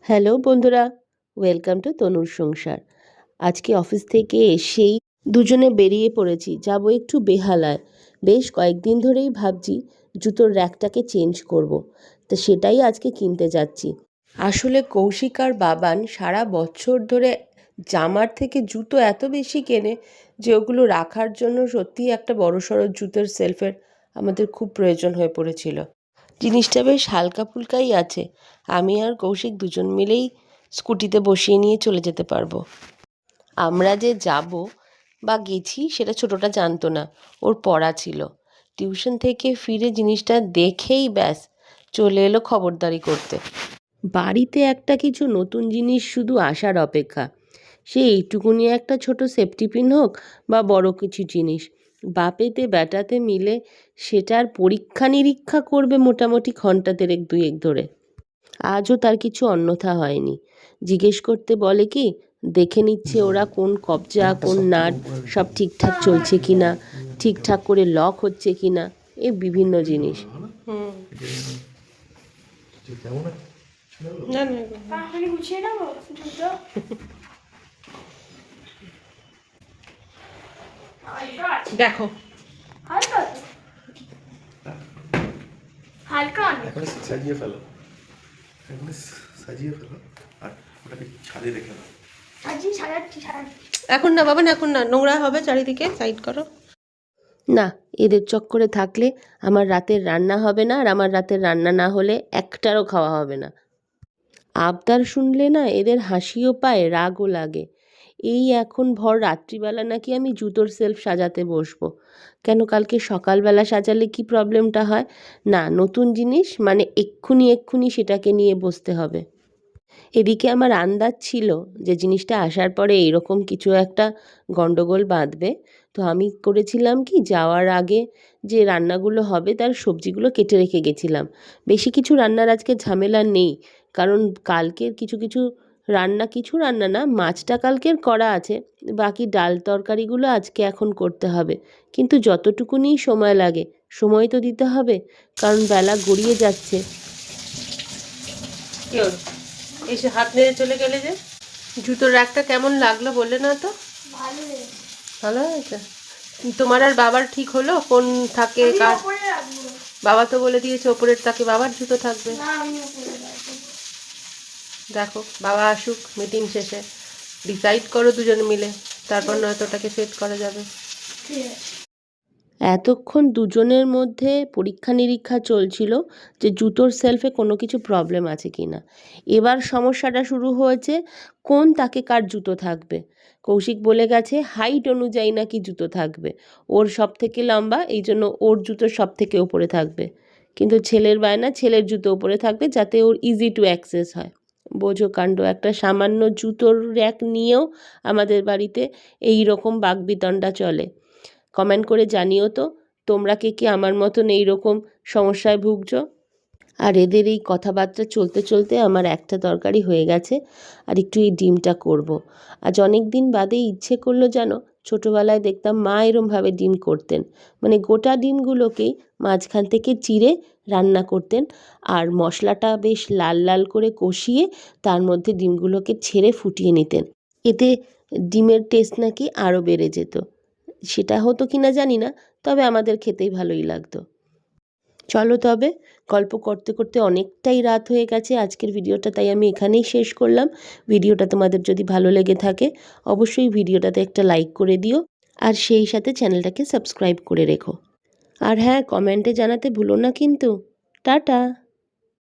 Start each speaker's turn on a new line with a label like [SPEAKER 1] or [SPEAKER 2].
[SPEAKER 1] Hello বন্ধুরা, welcome to তনুর সংসার। আজকে অফিস থেকে এসেই দুজনে বেরিয়ে পড়েছি, যাব একটু বেহালায়। বেশ কয়েকদিন ধরেই ভাবছি জুতোর র্যাকটাকে চেঞ্জ করব। তো সেটাই আজকে কিনতে যাচ্ছি। আসলে কৌশিক আর বাবান সারা বছর ধরে জামার থেকে জুতো এত বেশি কেনে যে ওগুলো রাখার জন্য সত্যিই একটা বড়সড় জুতোর সেলফের আমাদের খুব প্রয়োজন হয়ে পড়েছিল। জিনিসটা বেশ হালকা ফুলকাই আছে। আমি আর কৌশিক দুজন মিলেই স্কুটিতে বসিয়ে নিয়ে চলে যেতে পারবো। আমরা যে যাব বা গেছি সেটা ছোটটা জানতো না, ওর পড়া ছিল। টিউশন থেকে ফিরে জিনিসটা দেখেই ব্যাস চলে এলো খবরদারি করতে। বাড়িতে একটা কিছু নতুন জিনিস শুধু আসার অপেক্ষা। সে এইটুকুনি একটা ছোট সেফটি পিন হোক বা বড় কিছু জিনিস, বাপেতে বেটাতে মিলে সেটার পরীক্ষা নিরীক্ষা করবে মোটামুটি ঘন্টা দেড়েক দুয়েক ধরে। আজও তার কিছু অন্যথা হয়নি। জিজ্ঞেস করতে বলে কি, দেখে নিচ্ছে ওরা কোন কবজা কোন নাট সব ঠিকঠাক চলছে কি না, ঠিকঠাক করে লক হচ্ছে কি না, এই বিভিন্ন জিনিস। দেখো
[SPEAKER 2] সাজিয়ে ফেলো, সাজিয়ে ফেলো আর ওটাকে ছাদে রেখে দাও।
[SPEAKER 1] এখন না বাবা, এখন না, নোংরা হবে চারিদিকে, সাইড করো। না, এদের চক্করে থাকলে আমার রাতের রান্না হবে না, আর আমার রাতের রান্না না হলে একটারও খাওয়া হবে না। আবদার শুনলে না এদের হাসিও পায়, রাগও লাগে। এই এখন ভর রাত্রিবেলা নাকি আমি জুতোর সেলফ সাজাতে বসবো। কেন, কালকে সকালবেলা সাজালে কি প্রবলেমটা হয়? না, নতুন জিনিস মানে এক্ষুনি এক্ষুনি সেটাকে নিয়ে বসতে হবে। এদিকে আমার আন্দাজ ছিল যে জিনিসটা আসার পরে এইরকম কিছু একটা গন্ডগোল বাঁধবে। তো আমি করেছিলাম কি, যাওয়ার আগে যে রান্নাগুলো হবে তার সবজিগুলো কেটে রেখে গেছিলাম। বেশি কিছু রান্নার আজকে ঝামেলা নেই, কারণ কালকের কিছু কিছু রান্না, কিছু রান্না না, মাছটা কালকের করা আছে, বাকি ডাল তরকারিগুলো আজকে এখন করতে হবে। কিন্তু যতটুকুনি সময় লাগে সময় তো দিতে হবে, কারণ বেলা গড়িয়ে যাচ্ছে। এসে হাত নেড়ে চলে গেলে যে। জুতোর র্যাকটা কেমন লাগলো বললে না তো? ভালো হয়েছে। তোমার আর বাবার ঠিক হলো কোন থাকে কার? বাবা তো বলে দিয়েছে ওপরের তাকে বাবার জুতো থাকবে। দেখো বাবা আসুক, মিটিং শেষে ডিসাইড করো দুজন মিলে, তারপর নয়তো ওটাকে সেট করা যাবে। এতক্ষণ দুজনের মধ্যে পরীক্ষা নিরীক্ষা চলছিল যে জুতোর সেলফে কোনো কিছু প্রবলেম আছে কি না। এবার সমস্যাটা শুরু হয়েছে কোন তাকে কার জুতো থাকবে। কৌশিক বলে গেছে হাইট অনুযায়ী নাকি জুতো থাকবে, ওর সব থেকে লম্বা, এই জন্য ওর জুতো সব থেকে ওপরে থাকবে। কিন্তু ছেলের বায়না ছেলের জুতো ওপরে থাকবে যাতে ওর ইজি টু অ্যাক্সেস হয়। বোঝো কাণ্ড, একটা সামান্য জুতোর র্যাক নিয়েও আমাদের বাড়িতে এই রকম বাকবিতণ্ডা চলে। কমেন্ট করে জানিও তো তোমরা কে কে আমার মতন এইরকম সমস্যায় ভুগছো। আর এদের এই কথাবার্তা চলতে চলতে আমার একটা তরকারি হয়ে গেছে, আর একটু এই ডিমটা করব। আজ অনেক দিন বাদে ইচ্ছে করলো জানো, ছোটোবেলায় দেখতাম মা এরমভাবে ডিম করতেন, মানে গোটা ডিমগুলোকেই মাঝখান থেকে চিড়ে রান্না করতেন, আর মশলাটা বেশ লাল লাল করে কষিয়ে তার মধ্যে ডিমগুলোকে ছেড়ে ফুটিয়ে নিতেন। এতে ডিমের টেস্ট নাকি আরও বেড়ে যেত। সেটা হতো কি না জানি না, তবে আমাদের খেতেই ভালোই লাগতো। চলো তবে, গল্প করতে করতে অনেকটাই রাত হয়ে গেছে আজকের ভিডিওটা, তাই আমি এখানেই শেষ করলাম। ভিডিওটা তোমাদের যদি ভালো লেগে থাকে অবশ্যই ভিডিওটাতে একটা লাইক করে দিও, আর সেই সাথে চ্যানেলটাকে সাবস্ক্রাইব করে রেখো। আর হ্যাঁ, কমেন্টে জানাতে ভুলো না কিন্তু। টাটা।